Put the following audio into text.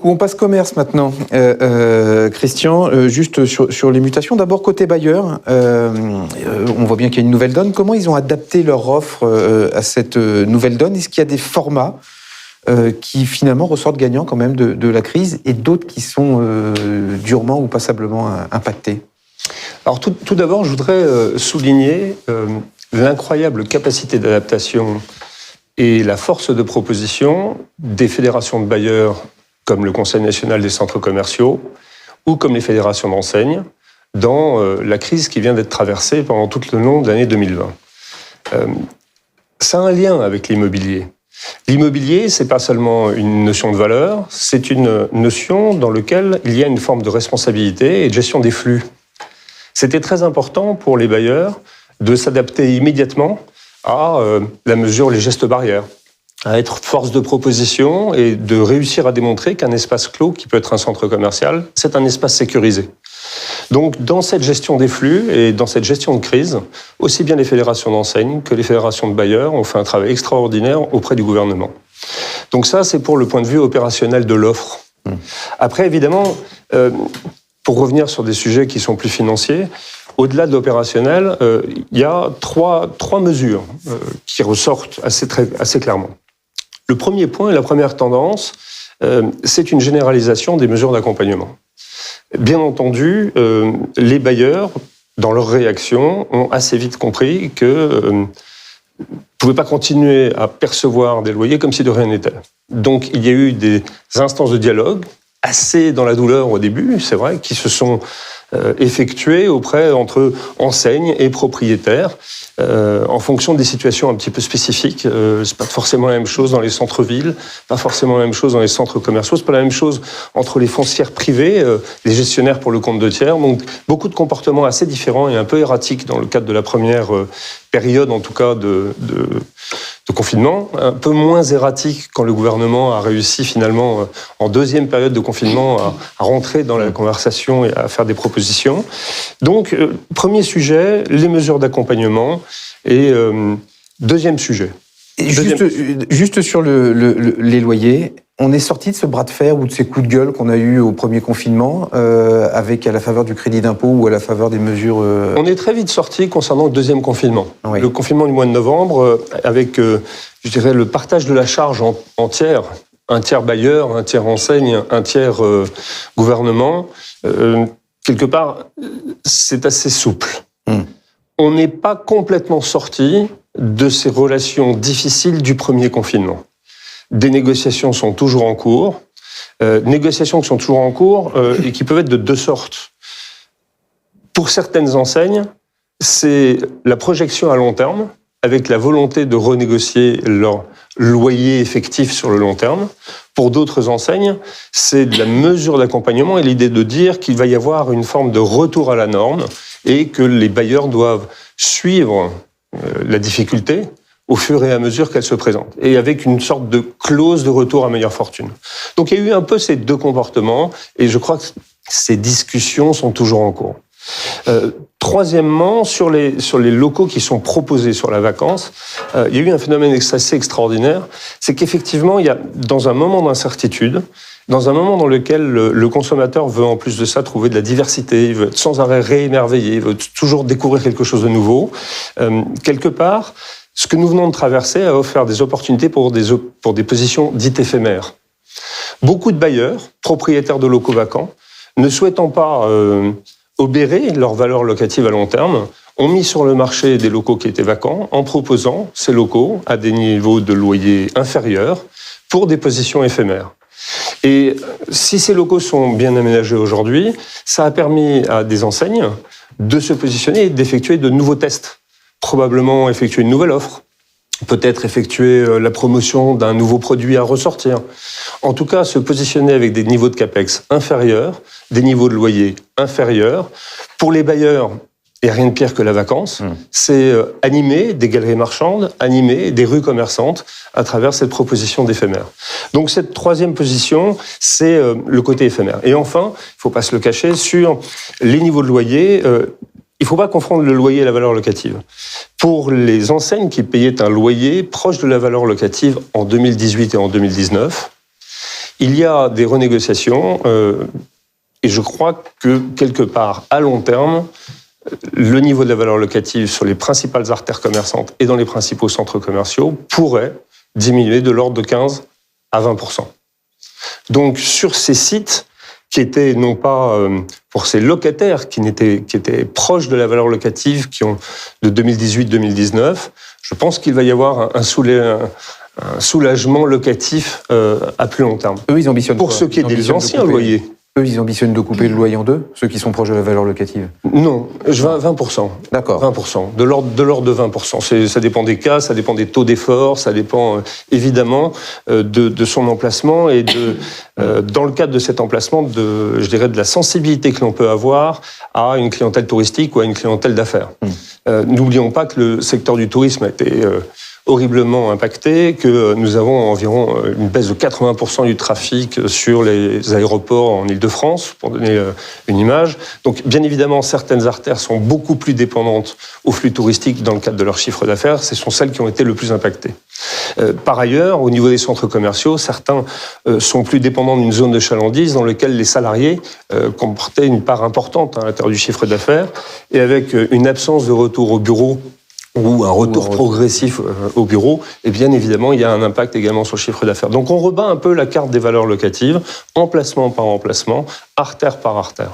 On passe commerce maintenant. Christian, juste sur les mutations. D'abord, côté bailleur, on voit bien qu'il y a une nouvelle donne. Comment ils ont adapté leur offre à cette nouvelle donne? Est-ce qu'il y a des formats qui finalement ressortent gagnants quand même de la crise et d'autres qui sont durement ou passablement impactés? Alors tout d'abord, je voudrais souligner l'incroyable capacité d'adaptation et la force de proposition des fédérations de bailleurs comme le Conseil national des centres commerciaux ou comme les fédérations d'enseignes dans la crise qui vient d'être traversée pendant tout le long de l'année 2020. Ça a un lien avec l'immobilier. L'immobilier, c'est pas seulement une notion de valeur, c'est une notion dans laquelle il y a une forme de responsabilité et de gestion des flux. C'était très important pour les bailleurs de s'adapter immédiatement à la mesure, les gestes barrières, à être force de proposition et de réussir à démontrer qu'un espace clos, qui peut être un centre commercial, c'est un espace sécurisé. Donc, dans cette gestion des flux et dans cette gestion de crise, aussi bien les fédérations d'enseignes que les fédérations de bailleurs ont fait un travail extraordinaire auprès du gouvernement. Donc ça, c'est pour le point de vue opérationnel de l'offre. Après, évidemment, pour revenir sur des sujets qui sont plus financiers, au-delà de l'opérationnel, il y a trois mesures qui ressortent assez clairement. Le premier point et la première tendance, c'est une généralisation des mesures d'accompagnement. Bien entendu, les bailleurs, dans leur réaction, ont assez vite compris que ne pouvaient pas continuer à percevoir des loyers comme si de rien n'était. Donc il y a eu des instances de dialogue, assez dans la douleur au début, c'est vrai, qui se sont effectuées entre enseignes et propriétaires en fonction des situations un petit peu spécifiques. C'est pas forcément la même chose dans les centres-villes, pas forcément la même chose dans les centres commerciaux, c'est pas la même chose entre les foncières privées, les gestionnaires pour le compte de tiers. Donc beaucoup de comportements assez différents et un peu erratiques dans le cadre de la première période, en tout cas de confinement, un peu moins erratique quand le gouvernement a réussi finalement en deuxième période de confinement à rentrer dans la conversation et à faire des propositions. Donc, premier sujet, les mesures d'accompagnement et deuxième sujet. Juste sur les loyers, on est sorti de ce bras de fer ou de ces coups de gueule qu'on a eu au premier confinement, avec à la faveur du crédit d'impôt ou à la faveur des mesures... On est très vite sorti concernant le deuxième confinement. Oui. Le confinement du mois de novembre, avec, je dirais, le partage de la charge en tiers, un tiers bailleur, un tiers enseigne, un tiers gouvernement, quelque part, c'est assez souple. On n'est pas complètement sorti de ces relations difficiles du premier confinement. Des négociations sont toujours en cours, et qui peuvent être de deux sortes. Pour certaines enseignes, c'est la projection à long terme, avec la volonté de renégocier leur loyer effectif sur le long terme. Pour d'autres enseignes, c'est de la mesure d'accompagnement et l'idée de dire qu'il va y avoir une forme de retour à la norme et que les bailleurs doivent suivre la difficulté au fur et à mesure qu'elle se présente, et avec une sorte de clause de retour à meilleure fortune. Donc il y a eu un peu ces deux comportements, et je crois que ces discussions sont toujours en cours. Troisièmement, sur les locaux qui sont proposés sur la vacance, il y a eu un phénomène assez extraordinaire, c'est qu'effectivement, il y a, dans un moment d'incertitude, dans un moment dans lequel le consommateur veut en plus de ça trouver de la diversité, il veut être sans arrêt réémerveillé, il veut toujours découvrir quelque chose de nouveau, quelque part, ce que nous venons de traverser a offert des opportunités pour des positions dites éphémères. Beaucoup de bailleurs, propriétaires de locaux vacants, ne souhaitant pas obérer leur valeur locative à long terme, ont mis sur le marché des locaux qui étaient vacants en proposant ces locaux à des niveaux de loyer inférieurs pour des positions éphémères. Et si ces locaux sont bien aménagés aujourd'hui, ça a permis à des enseignes de se positionner et d'effectuer de nouveaux tests. Probablement effectuer une nouvelle offre, peut-être effectuer la promotion d'un nouveau produit à ressortir. En tout cas, se positionner avec des niveaux de CAPEX inférieurs, des niveaux de loyer inférieurs. Pour les bailleurs, il n'y a rien de pire que la vacance. C'est animer des galeries marchandes, animer des rues commerçantes à travers cette proposition d'éphémère. Donc cette troisième position, c'est le côté éphémère. Et enfin, il ne faut pas se le cacher, sur les niveaux de loyer... il ne faut pas confondre le loyer et la valeur locative. Pour les enseignes qui payaient un loyer proche de la valeur locative en 2018 et en 2019, il y a des renégociations et je crois que quelque part, à long terme, le niveau de la valeur locative sur les principales artères commerçantes et dans les principaux centres commerciaux pourrait diminuer de l'ordre de 15 à 20%. Donc sur ces sites qui étaient non pas pour ces locataires qui étaient proches de la valeur locative qui ont de 2018-2019, je pense qu'il va y avoir un soulagement locatif à plus long terme. Eux, ils ambitionnent pour quoi? ce qui est des anciens loyers. Eux, ils ambitionnent de couper le loyer en deux, ceux qui sont proches de la valeur locative? Non, 20%. D'accord. 20%, de l'ordre de 20%. Ça dépend des cas, ça dépend des taux d'effort, ça dépend évidemment de son emplacement et dans le cadre de cet emplacement, je dirais de la sensibilité que l'on peut avoir à une clientèle touristique ou à une clientèle d'affaires. N'oublions pas que le secteur du tourisme a été horriblement impacté, que nous avons environ une baisse de 80% du trafic sur les aéroports en Île-de-France, pour donner une image. Donc, bien évidemment, certaines artères sont beaucoup plus dépendantes au flux touristique dans le cadre de leur chiffre d'affaires. Ce sont celles qui ont été le plus impactées. Par ailleurs, au niveau des centres commerciaux, certains sont plus dépendants d'une zone de chalandise dans laquelle les salariés comportaient une part importante à l'intérieur du chiffre d'affaires et avec une absence de retour au bureau ou un retour progressif au bureau, et bien évidemment, il y a un impact également sur le chiffre d'affaires. Donc on rebat un peu la carte des valeurs locatives, emplacement par emplacement, artère par artère.